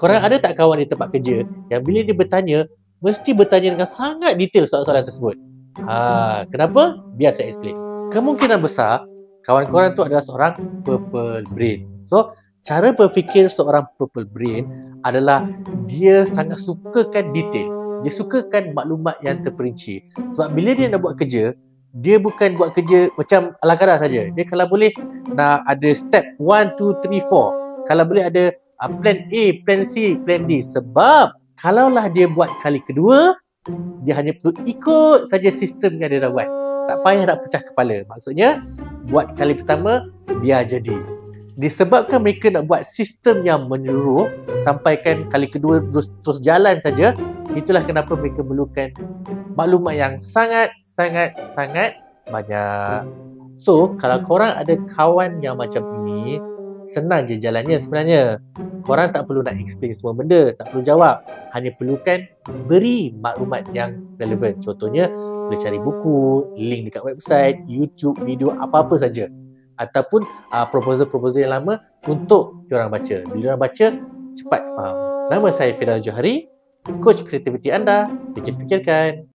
Korang ada tak kawan di tempat kerja yang bila dia bertanya, mesti bertanya dengan sangat detail soalan-soalan tersebut? Kenapa? Biar saya explain. Kemungkinan besar kawan korang tu adalah seorang purple brain. So, cara berfikir seorang purple brain adalah dia sangat sukakan detail. Dia sukakan maklumat yang terperinci. Sebab bila dia nak buat kerja, dia bukan buat kerja macam ala kadar saja. Dia kalau boleh nak ada step 1, 2, 3, 4. Kalau boleh ada plan A, plan C, plan D. Sebab kalaulah dia buat kali kedua, dia hanya perlu ikut saja sistem yang dia dah buat. Tak payah nak pecah kepala. Maksudnya, buat kali pertama, biar jadi. Disebabkan mereka nak buat sistem yang menyeluruh, sampaikan kali kedua terus jalan saja, itulah kenapa mereka memerlukan maklumat yang sangat banyak. So, kalau korang ada kawan yang macam ini, senang je jalannya sebenarnya. Korang tak perlu nak explain semua benda, tak perlu jawab. Hanya perlukan beri maklumat yang relevan. Contohnya, boleh cari buku, link dekat website, YouTube, video, apa-apa saja. Ataupun proposal-proposal yang lama untuk diorang baca. Bila diorang baca, cepat faham. Nama saya Firdaus Johari, coach kreativiti anda. Fikir-fikirkan.